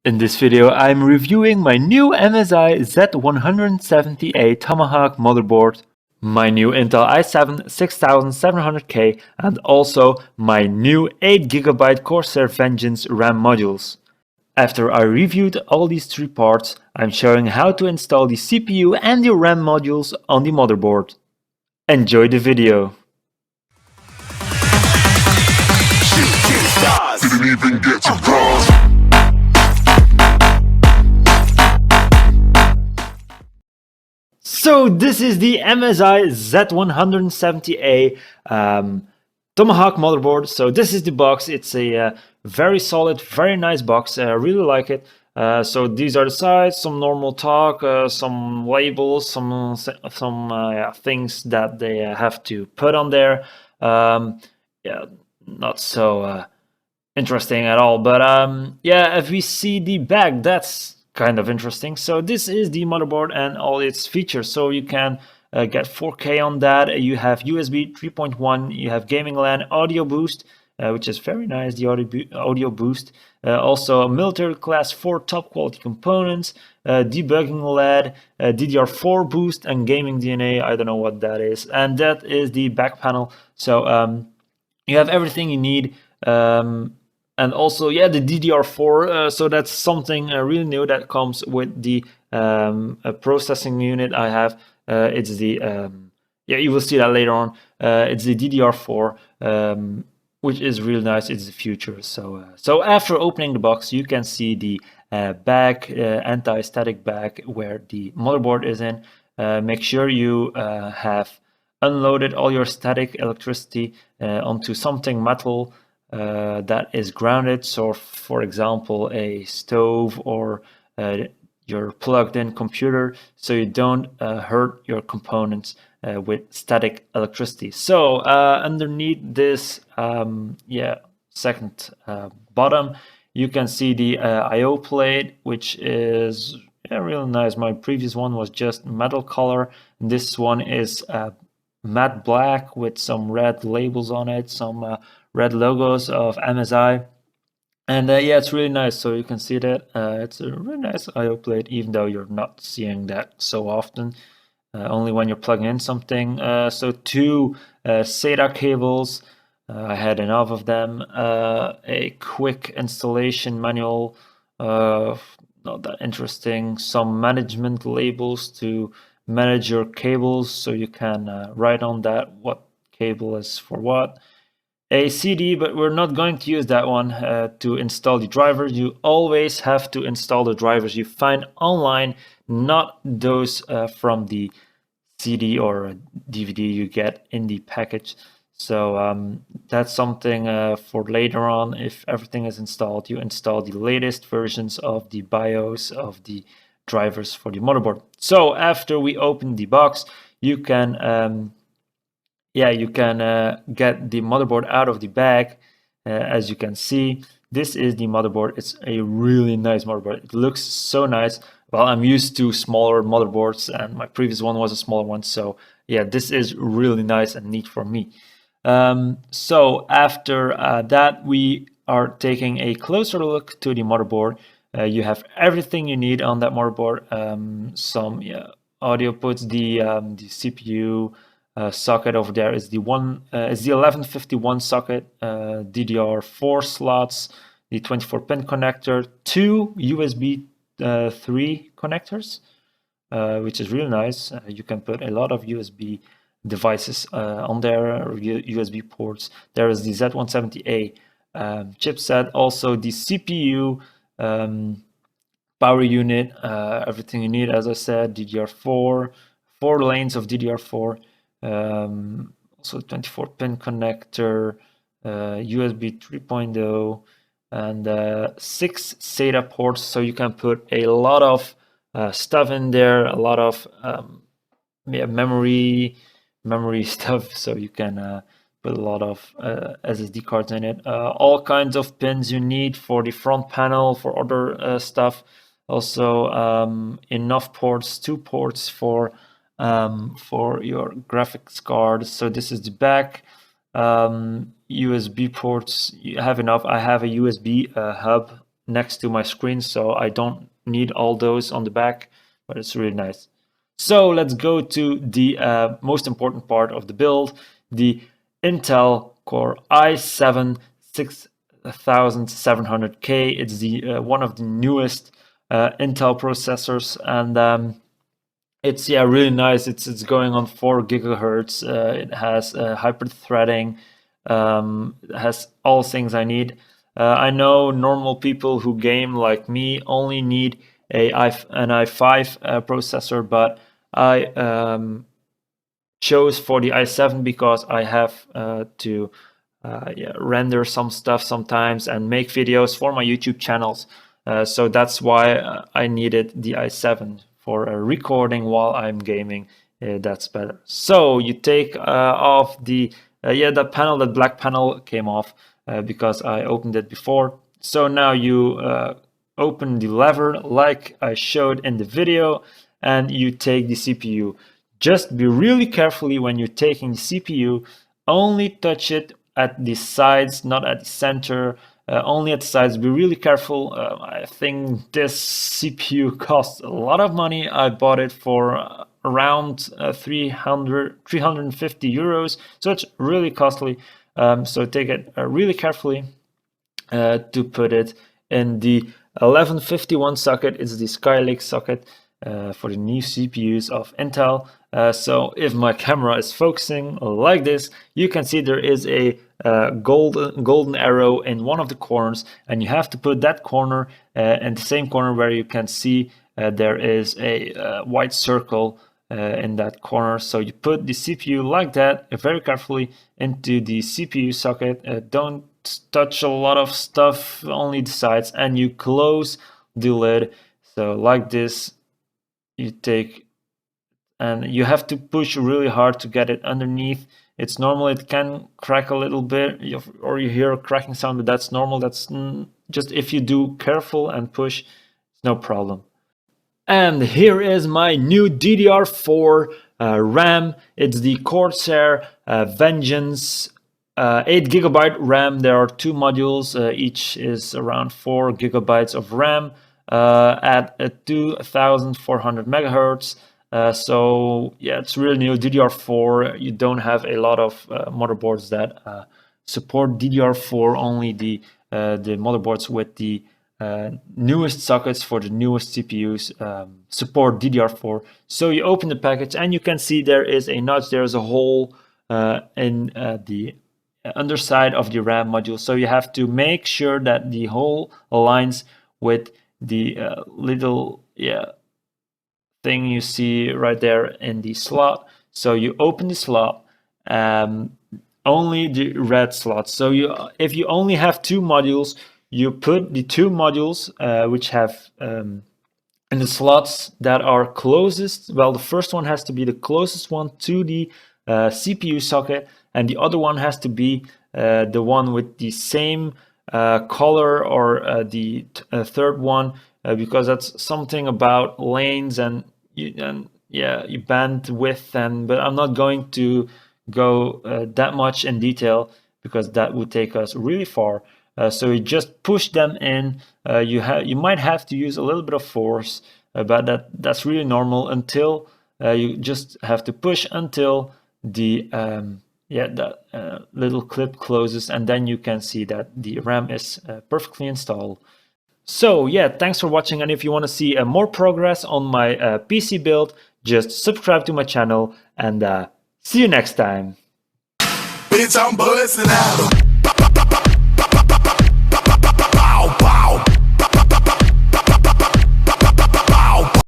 In this video, I'm reviewing my new MSI Z170A Tomahawk motherboard, my new Intel i7 6700K, and also my new 8GB Corsair Vengeance RAM modules. After I reviewed all these three parts, I'm showing how to install the CPU and the RAM modules on the motherboard. Enjoy the video! Didn't even get to cross. So this is the MSI Z170A Tomahawk motherboard. So this is the box. It's a very solid, very nice box. I really like it. So these are the sides, some normal talk, some labels, some things that they have to put on there. Yeah, not so interesting at all. But yeah, if we see the back, that's kind of interesting. So this is the motherboard and all its features. So you can get 4K on that. You have USB 3.1. You have gaming LAN, audio boost, which is very nice. The audio boost. Also a military class 4 top quality components, debugging LED, DDR4 boost, and gaming DNA. I don't know what that is. And that is the back panel. So you have everything you need. And also, yeah, the DDR4, so that's something really new that comes with the processing unit I have. It's the, yeah, you will see that later on. It's the DDR4, which is really nice. It's the future. So after opening the box, you can see the back, anti-static back where the motherboard is in. Make sure you have unloaded all your static electricity onto something metal that is grounded. So for example, a stove or your plugged in computer, so you don't hurt your components with static electricity. So underneath this second bottom, you can see the IO plate, which is really nice. My previous one was just metal color. This one is matte black with some red labels on it, some red logos of MSI, and yeah, it's really nice. So you can see that it's a really nice IO plate, even though you're not seeing that so often, only when you're plugging in something. So two SATA cables, I had enough of them, a quick installation manual, not that interesting, some management labels to manage your cables, so you can write on that what cable is for what. A CD, but we're not going to use that one to install the drivers. You always have to install the drivers you find online, not those from the CD or DVD you get in the package. So that's something for later on. If everything is installed, you install the latest versions of the BIOS of the drivers for the motherboard. So after we open the box, you can get the motherboard out of the bag. As you can see, this is the motherboard. It's a really nice motherboard. It looks so nice. Well, I'm used to smaller motherboards, and my previous one was a smaller one. So yeah, this is really nice and neat for me. So after that, we are taking a closer look to the motherboard. You have everything you need on that motherboard. Some audio puts, the CPU socket over there is the 1151 socket, DDR4 slots, the 24-pin connector, two USB 3 connectors, which is really nice. You can put a lot of USB devices on there, USB ports. There is the Z170A chipset, also the CPU, power unit, everything you need, as I said, DDR4, 4 lanes of DDR4, also 24-pin connector, USB 3.0, and 6 SATA ports, so you can put a lot of stuff in there, a lot of memory stuff, so you can put a lot of SSD cards in it. All kinds of pins you need for the front panel, for other stuff. Also enough ports, 2 ports for your graphics card. So this is the back. USB ports, you have enough. I have a USB hub next to my screen, so I don't need all those on the back, but it's really nice. So let's go to the most important part of the build, the Intel Core i7 6700K. It's the one of the newest Intel processors, and it's really nice. It's going on 4 gigahertz. It has hyper threading. It has all things I need. I know normal people who game like me only need an i5 processor, but I chose for the i7 because I have to render some stuff sometimes and make videos for my YouTube channels. So that's why I needed the i7 for recording while I'm gaming. That's better. So you take off the that panel, that black panel came off because I opened it before. So now you open the lever like I showed in the video, and you take the CPU. Just be really carefully when you're taking the CPU. Only touch it at the sides, not at the center. Only at the sides. Be really careful. I think this CPU costs a lot of money. I bought it for around 350 euros, so it's really costly. So take it really carefully to put it in the 1151 socket. It's the Skylake socket for the new CPUs of Intel. So if my camera is focusing like this, you can see there is a golden arrow in one of the corners, and you have to put that corner in the same corner where you can see there is a white circle in that corner. So you put the CPU like that very carefully into the CPU socket. Don't touch a lot of stuff, only the sides, and you close the lid. So like this, you take, and you have to push really hard to get it underneath. It's normal, it can crack a little bit, or you hear a cracking sound, but that's normal. That's just if you do careful and push, it's no problem. And here is my new DDR4 RAM. It's the Corsair Vengeance 8GB RAM. There are 2 modules, each is around 4 gigabytes of RAM at 2400 megahertz. So yeah, it's really new. DDR4, you don't have a lot of motherboards that support DDR4. Only the motherboards with the newest sockets for the newest CPUs support DDR4. So you open the package and you can see there is a notch, there is a hole in the underside of the RAM module. So you have to make sure that the hole aligns with the little thing you see right there in the slot. So you open the slot, only the red slot. So if you only have 2 modules, you put the 2 modules which have in the slots that are closest. Well, the first one has to be the closest one to the CPU socket, and the other one has to be the one with the same color, or the third one, because that's something about lanes and you bandwidth, but I'm not going to go that much in detail because that would take us really far. So you just push them in. You might have to use a little bit of force, but that's really normal. Until you just have to push until the that little clip closes, and then you can see that the RAM is perfectly installed. So yeah, thanks for watching, and if you want to see more progress on my PC build, just subscribe to my channel, and see you next time. Bitch, I'm buzzing out.